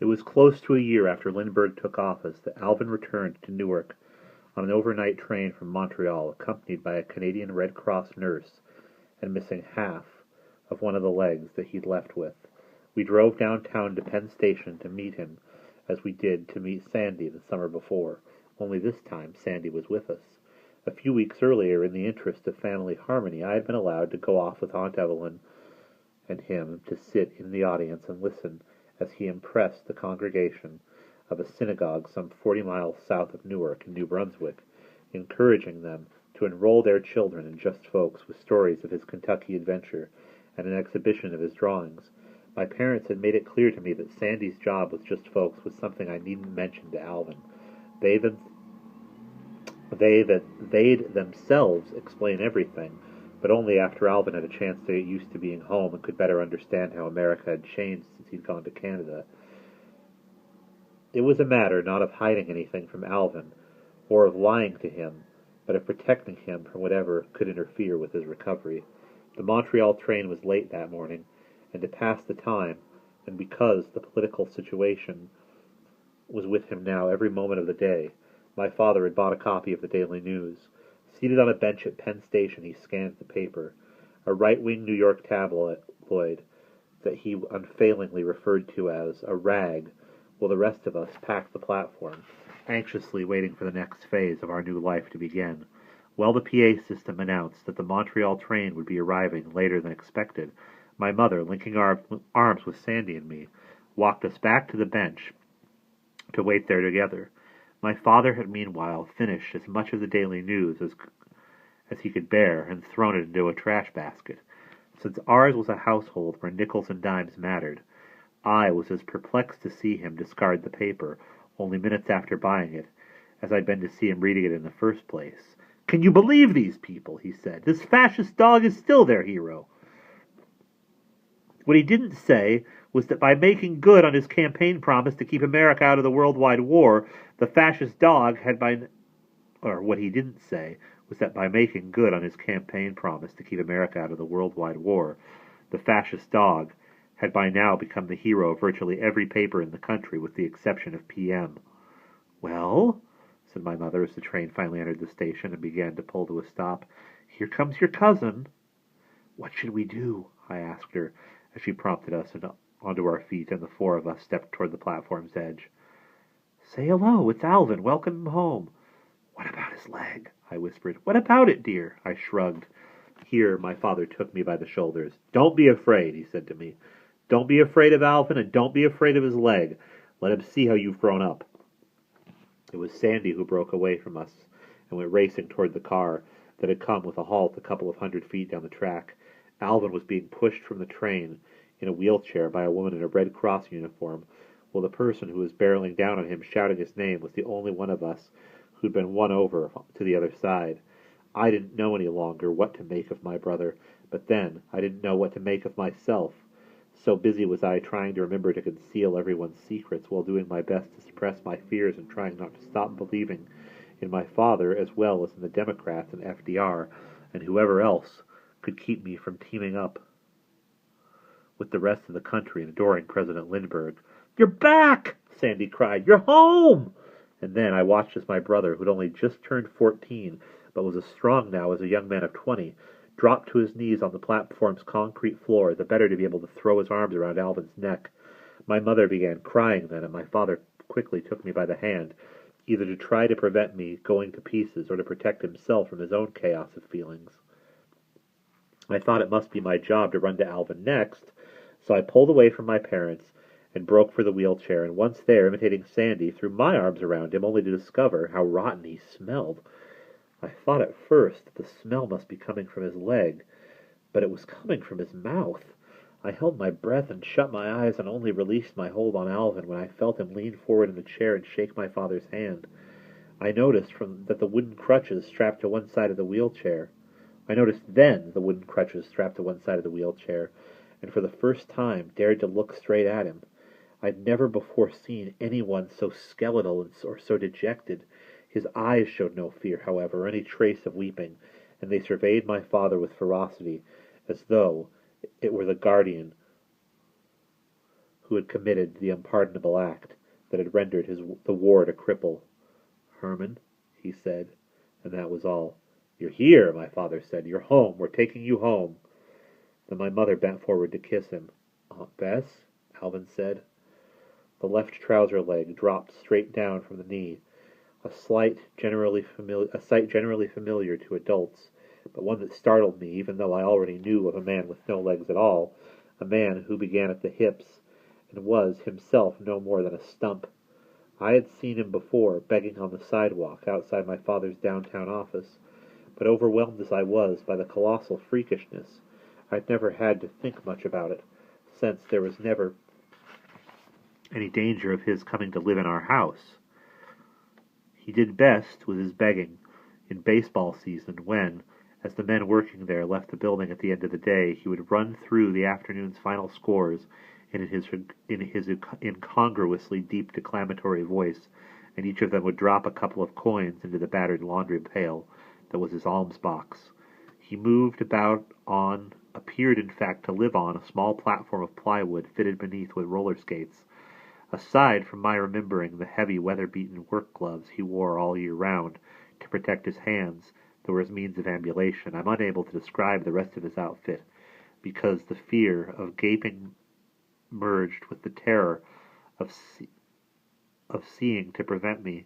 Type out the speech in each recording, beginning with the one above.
It was close to a year after Lindbergh took office that Alvin returned to Newark on an overnight train from Montreal, accompanied by a Canadian Red Cross nurse, and missing half of one of the legs that he'd left with. We drove downtown to Penn Station to meet him, as we did to meet Sandy the summer before, only this time Sandy was with us. A few weeks earlier, in the interest of family harmony, I had been allowed to go off with Aunt Evelyn and him to sit in the audience and listen as he impressed the congregation of a synagogue some 40 miles south of Newark in New Brunswick, encouraging them to enroll their children in Just Folks with stories of his Kentucky adventure and an exhibition of his drawings. My parents had made it clear to me that Sandy's job with Just Folks was something I needn't mention to Alvin. They'd themselves explain everything, but only after Alvin had a chance to get used to being home and could better understand how America had changed since he'd gone to Canada. It was a matter not of hiding anything from Alvin, or of lying to him, but of protecting him from whatever could interfere with his recovery. The Montreal train was late that morning, and to pass the time, and because the political situation was with him now every moment of the day, my father had bought a copy of the Daily News. Seated on a bench at Penn Station, he scanned the paper, a right-wing New York tabloid that he unfailingly referred to as a rag, while the rest of us packed the platform, anxiously waiting for the next phase of our new life to begin. While the PA system announced that the Montreal train would be arriving later than expected, my mother, linking arms with Sandy and me, walked us back to the bench to wait there together. My father had meanwhile finished as much of the Daily News as he could bear and thrown it into a trash basket. Since ours was a household where nickels and dimes mattered, I was as perplexed to see him discard the paper only minutes after buying it as I'd been to see him reading it in the first place. "Can you believe these people?" he said. "This fascist dog is still their hero." What he didn't say was that by making good on his campaign promise to keep America out of the worldwide war, the fascist dog had what he didn't say was that by making good on his campaign promise to keep America out of the worldwide war, the fascist dog had by now become the hero of virtually every paper in the country, with the exception of PM. "Well," said my mother as the train finally entered the station and began to pull to a stop, "here comes your cousin." "What should we do?" I asked her, as she prompted us onto our feet, and the four of us stepped toward the platform's edge. "Say hello, it's Alvin. Welcome him home." "What about his leg?" I whispered. "What about it, dear?" I shrugged. Here my father took me by the shoulders. "Don't be afraid," he said to me. "Don't be afraid of Alvin, and don't be afraid of his leg. Let him see how you've grown up." It was Sandy who broke away from us and went racing toward the car that had come with a halt a couple of 100 feet down the track. Alvin was being pushed from the train in a wheelchair by a woman in a Red Cross uniform, while the person who was barreling down on him shouting his name was the only one of us who'd been won over to the other side. I didn't know any longer what to make of my brother, but then I didn't know what to make of myself. So busy was I trying to remember to conceal everyone's secrets while doing my best to suppress my fears and trying not to stop believing in my father as well as in the Democrats and FDR and whoever else could keep me from teaming up with the rest of the country and adoring President Lindbergh. "You're back!" Sandy cried. "You're home!" And then I watched as my brother, who'd only just turned 14, but was as strong now as a young man of 20, dropped to his knees on the platform's concrete floor, the better to be able to throw his arms around Alvin's neck. My mother began crying then, and my father quickly took me by the hand, either to try to prevent me going to pieces or to protect himself from his own chaos of feelings. I thought it must be my job to run to Alvin next, so I pulled away from my parents and broke for the wheelchair, and once there, imitating Sandy, threw my arms around him, only to discover how rotten he smelled. I thought at first that the smell must be coming from his leg, but it was coming from his mouth. I held my breath and shut my eyes and only released my hold on Alvin when I felt him lean forward in the chair and shake my father's hand. I noticed that the wooden crutches strapped to one side of the wheelchair. And for the first time dared to look straight at him. I'd never before seen anyone so skeletal or so dejected. His eyes showed no fear, however, or any trace of weeping, and they surveyed my father with ferocity, as though it were the guardian who had committed the unpardonable act that had rendered the ward a cripple. "Herman," he said, and that was all. "You're here," my father said. "You're home. We're taking you home." Then my mother bent forward to kiss him. "Aunt Bess?" Alvin said. The left trouser leg dropped straight down from the knee, a sight generally familiar to adults, but one that startled me, even though I already knew of a man with no legs at all, a man who began at the hips and was himself no more than a stump. I had seen him before, begging on the sidewalk outside my father's downtown office, but overwhelmed as I was by the colossal freakishness, I'd never had to think much about it, since there was never any danger of his coming to live in our house. He did best with his begging in baseball season when, as the men working there left the building at the end of the day, he would run through the afternoon's final scores in his incongruously deep declamatory voice, and each of them would drop a couple of coins into the battered laundry pail that was his alms box. He moved about on, appeared in fact to live on, a small platform of plywood fitted beneath with roller skates. Aside from my remembering the heavy weather-beaten work gloves he wore all year round to protect his hands that were his means of ambulation, I'm unable to describe the rest of his outfit, because the fear of gaping merged with the terror of seeing to prevent me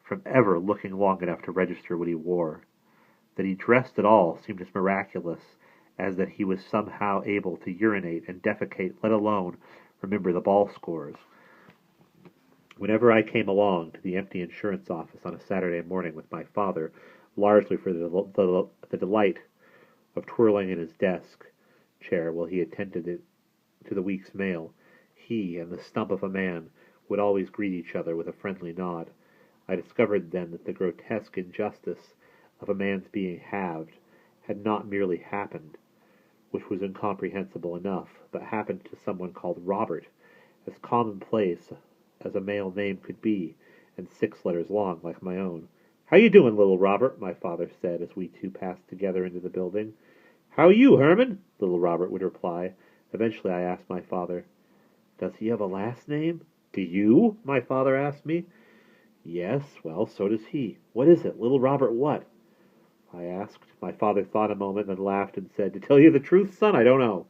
from ever looking long enough to register what he wore. That he dressed at all seemed as miraculous as that he was somehow able to urinate and defecate, let alone remember the ball scores. Whenever I came along to the empty insurance office on a Saturday morning with my father, largely for the delight of twirling in his desk chair while he attended to the week's mail, he and the stump of a man would always greet each other with a friendly nod. I discovered then that the grotesque injustice of a man's being halved had not merely happened, which was incomprehensible enough, but happened to someone called Robert, as commonplace as a male name could be, and 6 letters long like my own. "How you doing, little Robert?" my father said as we two passed together into the building. "How are you, Herman?" little Robert would reply. Eventually I asked my father, "Does he have a last name?" "Do you?" my father asked me. "Yes, well, so does he." "What is it? Little Robert what?" I asked. My father thought a moment, then laughed and said, "To tell you the truth, son, I don't know."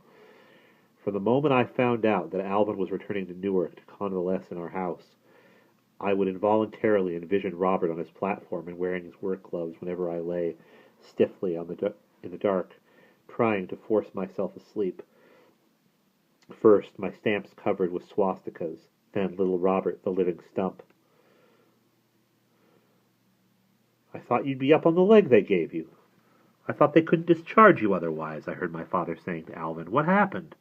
From the moment I found out that Alvin was returning to Newark to convalesce in our house, I would involuntarily envision Robert on his platform and wearing his work gloves whenever I lay stiffly in the dark, trying to force myself asleep. First, my stamps covered with swastikas, then little Robert, the living stump. "I thought you'd be up on the leg they gave you." "I thought they couldn't discharge you otherwise," I heard my father saying to Alvin. "What happened?"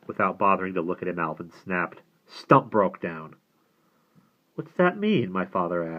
Without bothering to look at him, Alvin snapped, "Stump broke down." "What's that mean?" my father asked.